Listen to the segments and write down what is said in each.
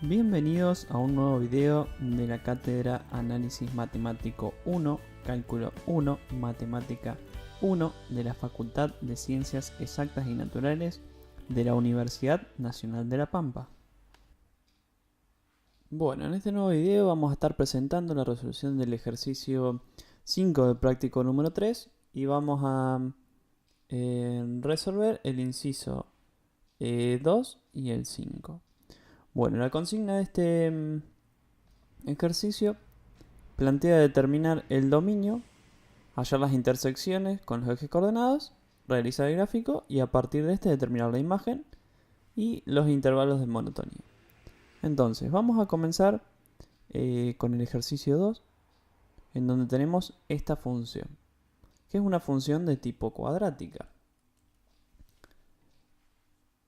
Bienvenidos a un nuevo video de la cátedra Análisis Matemático 1, Cálculo 1, Matemática 1 de la Facultad de Ciencias Exactas y Naturales de la Universidad Nacional de La Pampa. Bueno, en este nuevo video vamos a estar presentando la resolución del ejercicio 5 del práctico número 3 y vamos a resolver el inciso 2 y el 5. Bueno, la consigna de este ejercicio plantea determinar el dominio, hallar las intersecciones con los ejes coordenados, realizar el gráfico y a partir de este determinar la imagen y los intervalos de monotonía. Entonces, vamos a comenzar con el ejercicio 2, en donde tenemos esta función, que es una función de tipo cuadrática.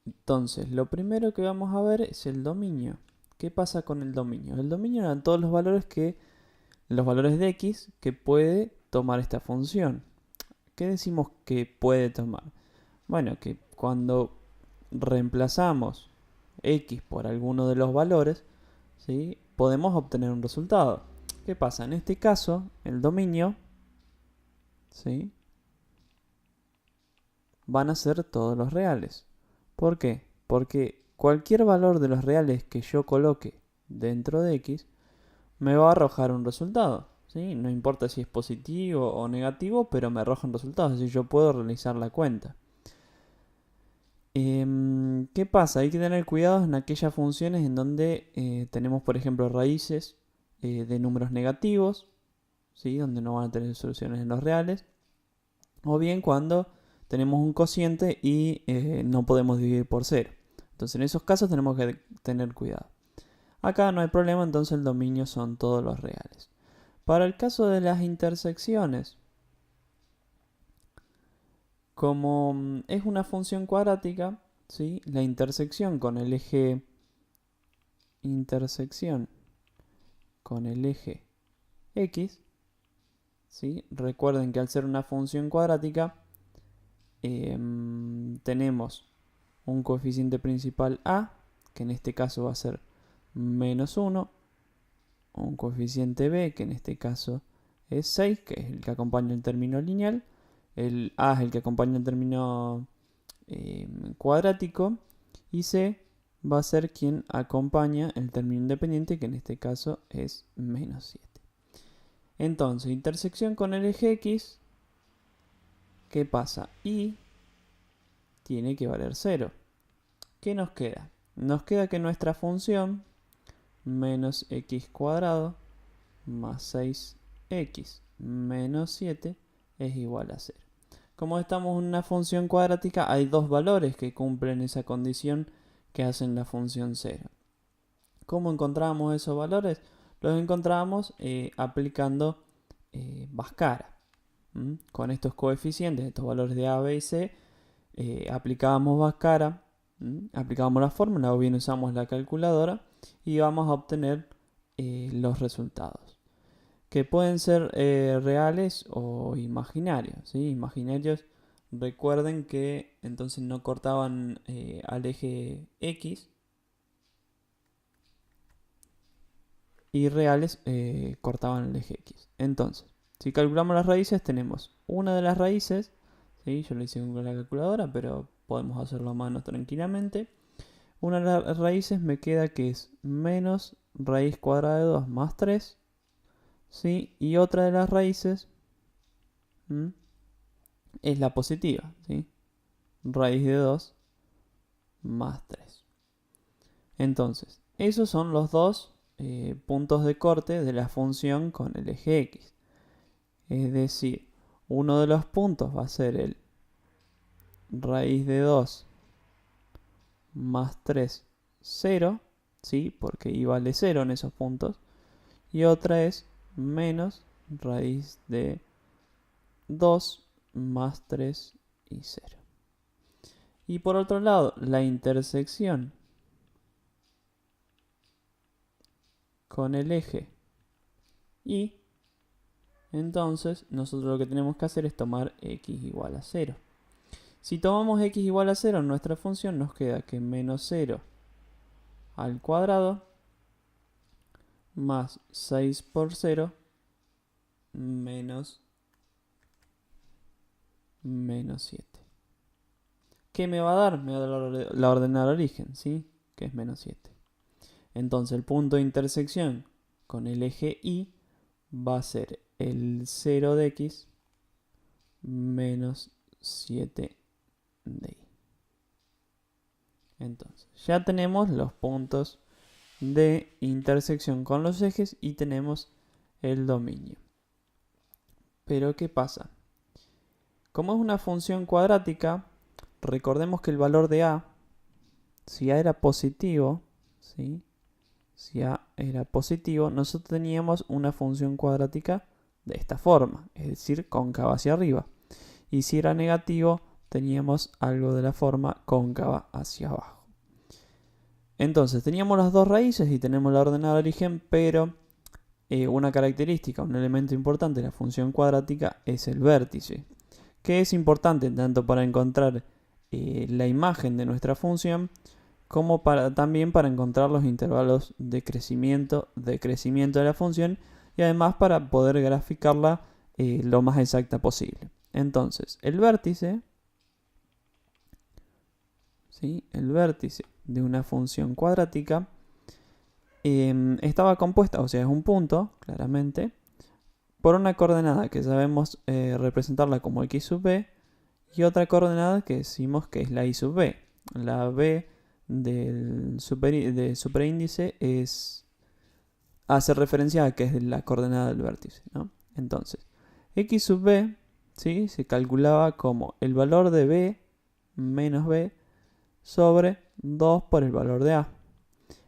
Entonces, lo primero que vamos a ver es el dominio. ¿Qué pasa con el dominio? El dominio eran todos los valores de x que puede tomar esta función. ¿Qué decimos que puede tomar? Bueno, que cuando reemplazamos x por alguno de los valores, ¿sí?, podemos obtener un resultado. ¿Qué pasa? En este caso, el dominio, ¿sí?, van a ser todos los reales. ¿Por qué? Porque cualquier valor de los reales que yo coloque dentro de x me va a arrojar un resultado, ¿sí? No importa si es positivo o negativo, pero me arroja un resultado, es decir, yo puedo realizar la cuenta. ¿Qué pasa? Hay que tener cuidado en aquellas funciones en donde tenemos, por ejemplo, raíces de números negativos, ¿sí?, donde no van a tener soluciones en los reales, o bien cuando tenemos un cociente y no podemos dividir por 0. Entonces en esos casos tenemos que tener cuidado. Acá no hay problema, entonces el dominio son todos los reales. Para el caso de las intersecciones, como es una función cuadrática, ¿sí?, la intersección con el eje x, ¿sí?, recuerden que al ser una función cuadrática tenemos un coeficiente principal a, que en este caso va a ser menos 1, un coeficiente b, que en este caso es 6, que es el que acompaña el término lineal, el a es el que acompaña el término cuadrático, y c va a ser quien acompaña el término independiente, que en este caso es menos 7. Entonces, intersección con el eje x, ¿qué pasa? Y tiene que valer 0. ¿Qué nos queda? Nos queda que nuestra función menos x cuadrado más 6x menos 7 es igual a 0. Como estamos en una función cuadrática, hay dos valores que cumplen esa condición que hacen la función 0. ¿Cómo encontramos esos valores? Los encontramos aplicando Bhaskara. Con estos coeficientes, estos valores de a, b y c, aplicábamos Bhaskara, aplicábamos la fórmula o bien usamos la calculadora y vamos a obtener los resultados, que pueden ser reales o imaginarios, ¿sí? Imaginarios, recuerden que entonces no cortaban al eje x, y reales cortaban el eje x. Entonces, si calculamos las raíces, tenemos una de las raíces, ¿sí?, yo lo hice con la calculadora, pero podemos hacerlo a mano tranquilamente. Una de las raíces me queda que es menos raíz cuadrada de 2 más 3, ¿sí?, y otra de las raíces es la positiva, ¿sí?, raíz de 2 más 3. Entonces, esos son los dos puntos de corte de la función con el eje x. Es decir, uno de los puntos va a ser el raíz de 2 más 3, 0, ¿sí?, porque y vale 0 en esos puntos. Y otra es menos raíz de 2 más 3 y 0. Y por otro lado, la intersección con el eje y, entonces nosotros lo que tenemos que hacer es tomar x igual a 0. Si tomamos x igual a 0 en nuestra función, nos queda que menos 0 al cuadrado más 6 por 0 menos 7. ¿Qué me va a dar? Me va a dar la ordenada de origen, ¿sí? Que es menos 7. Entonces el punto de intersección con el eje Y va a ser el 0 de X menos 7 de Y. Entonces ya tenemos los puntos de intersección con los ejes y tenemos el dominio. Pero ¿qué pasa? Como es una función cuadrática, recordemos que el valor de A, si A era positivo, ¿sí? Si A era positivo, nosotros teníamos una función cuadrática de esta forma, es decir, cóncava hacia arriba. Y si era negativo, teníamos algo de la forma cóncava hacia abajo. Entonces, teníamos las dos raíces y tenemos la ordenada de origen, pero una característica, un elemento importante de la función cuadrática es el vértice, que es importante tanto para encontrar la imagen de nuestra función, como también para encontrar los intervalos de crecimiento de la función y además para poder graficarla lo más exacta posible. Entonces, el vértice, ¿sí? El vértice de una función cuadrática estaba compuesta, o sea, es un punto, claramente, por una coordenada que sabemos representarla como x sub b y otra coordenada que decimos que es la y sub b. La b del superíndice hace referencia a que es la coordenada del vértice, ¿no? Entonces, x sub b, ¿sí? Se calculaba como el valor de b menos b sobre 2 por el valor de a.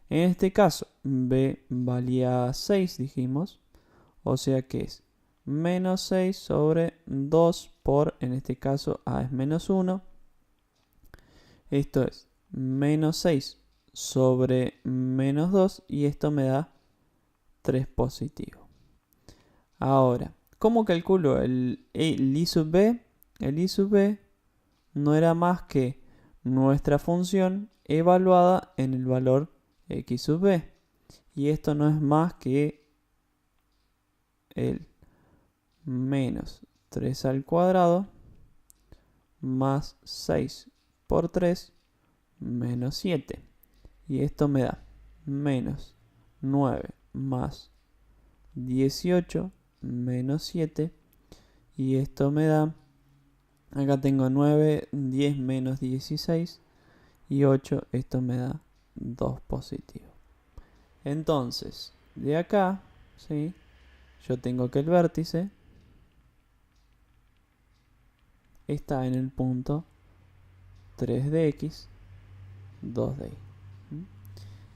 En este caso, b valía 6, dijimos, o sea que es menos 6 sobre 2 por, en este caso, a es menos 1. Esto es menos 6 sobre menos 2 y esto me da 3 positivo. Ahora, ¿cómo calculo el I sub b? El I sub b no era más que nuestra función evaluada en el valor x sub b. Y esto no es más que el menos 3 al cuadrado más 6 por 3 menos 7. Y esto me da menos 9 más 18 menos 7. Y esto me da, acá tengo 9, 10 menos 16 y 8, esto me da 2 positivo. Entonces, de acá, ¿sí? Yo tengo que el vértice está en el punto 3 de x, 2 de y.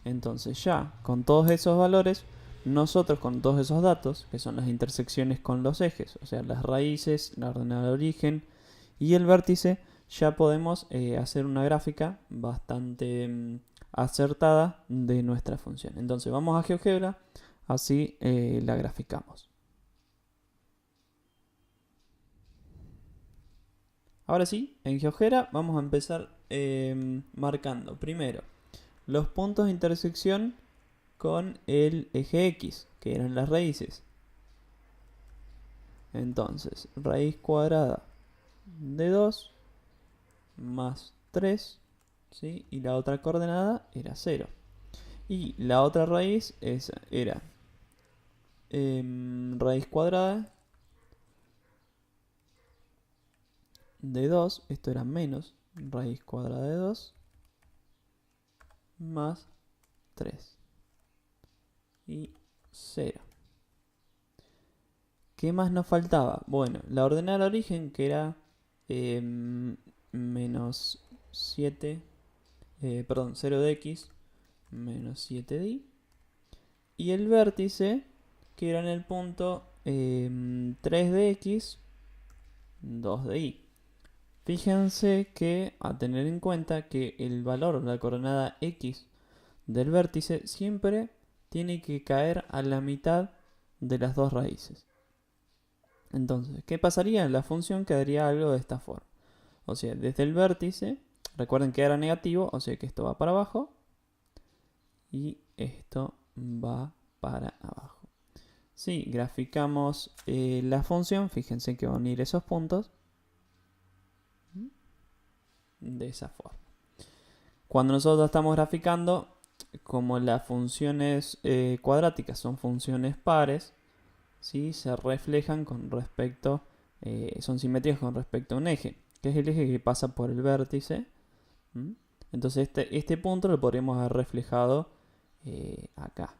Entonces ya, con todos esos valores, nosotros con todos esos datos, que son las intersecciones con los ejes, o sea, las raíces, la ordenada de origen y el vértice, ya podemos hacer una gráfica bastante acertada de nuestra función. Entonces vamos a GeoGebra, así la graficamos. Ahora sí, en GeoGebra vamos a empezar marcando primero los puntos de intersección con el eje X, que eran las raíces. Entonces, raíz cuadrada de 2 más 3, ¿sí? Y la otra coordenada era 0. Y la otra raíz era raíz cuadrada de 2, esto era menos raíz cuadrada de 2 más 3 y 0. ¿Qué más nos faltaba? Bueno, la ordenada de origen, que era menos 7, perdón, 0 de x menos 7 de y. Y el vértice, que era en el punto 3 de x, 2 de y. Fíjense que a tener en cuenta que el valor de la coordenada x del vértice siempre tiene que caer a la mitad de las dos raíces. Entonces, ¿qué pasaría? La función quedaría algo de esta forma. O sea, desde el vértice, recuerden que era negativo, o sea que esto va para abajo y esto va para abajo. Si graficamos la función, fíjense que van a ir esos puntos de esa forma. Cuando nosotros estamos graficando, como las funciones cuadráticas son funciones pares, ¿sí? Se reflejan con respecto, son simétricas con respecto a un eje, que es el eje que pasa por el vértice. Entonces este punto lo podríamos haber reflejado acá.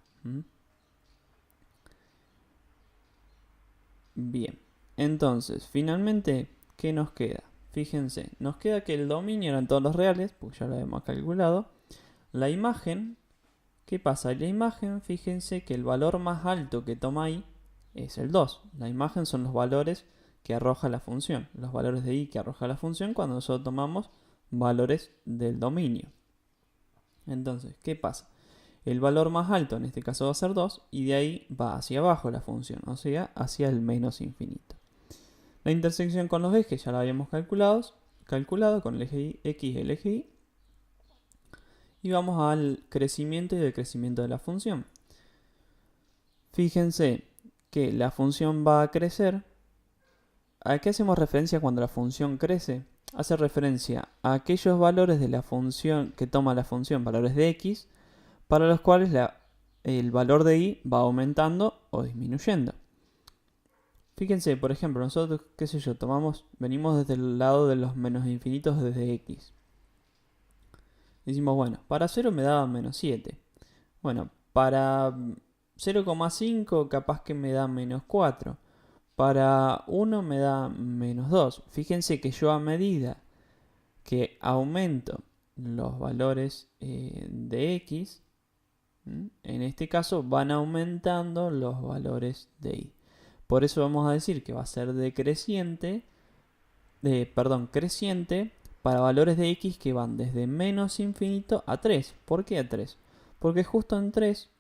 Bien, entonces finalmente, ¿qué nos queda? Fíjense, nos queda que el dominio eran todos los reales, pues ya lo hemos calculado. La imagen, ¿qué pasa? La imagen, fíjense que el valor más alto que toma i es el 2. La imagen son los valores que arroja la función, los valores de i que arroja la función cuando nosotros tomamos valores del dominio. Entonces, ¿qué pasa? El valor más alto en este caso va a ser 2 y de ahí va hacia abajo la función, o sea, hacia el menos infinito. La intersección con los ejes ya la habíamos calculado con el eje x y el eje y. Y vamos al crecimiento y decrecimiento de la función. Fíjense que la función va a crecer. ¿A qué hacemos referencia cuando la función crece? Hace referencia a aquellos valores de la función que toma la función, valores de x, para los cuales el valor de y va aumentando o disminuyendo. Fíjense, por ejemplo, nosotros, qué sé yo, venimos desde el lado de los menos infinitos desde x. Decimos, bueno, para 0 me da menos 7. Bueno, para 0,5 capaz que me da menos 4. Para 1 me da menos 2. Fíjense que yo a medida que aumento los valores de x, en este caso van aumentando los valores de y. Por eso vamos a decir que va a ser creciente para valores de x que van desde menos infinito a 3. ¿Por qué a 3? Porque justo en 3,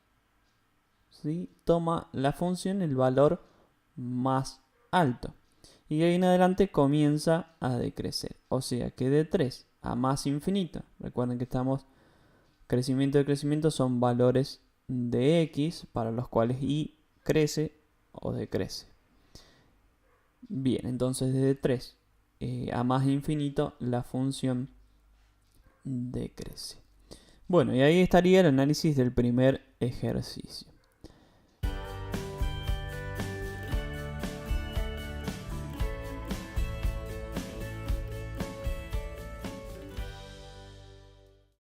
¿sí?, toma la función el valor más alto. Y de ahí en adelante comienza a decrecer. O sea que de 3 a más infinito, recuerden que crecimiento y decrecimiento son valores de x para los cuales y crece o decrece. Bien, entonces desde 3 a más infinito la función decrece. Bueno, y ahí estaría el análisis del primer ejercicio.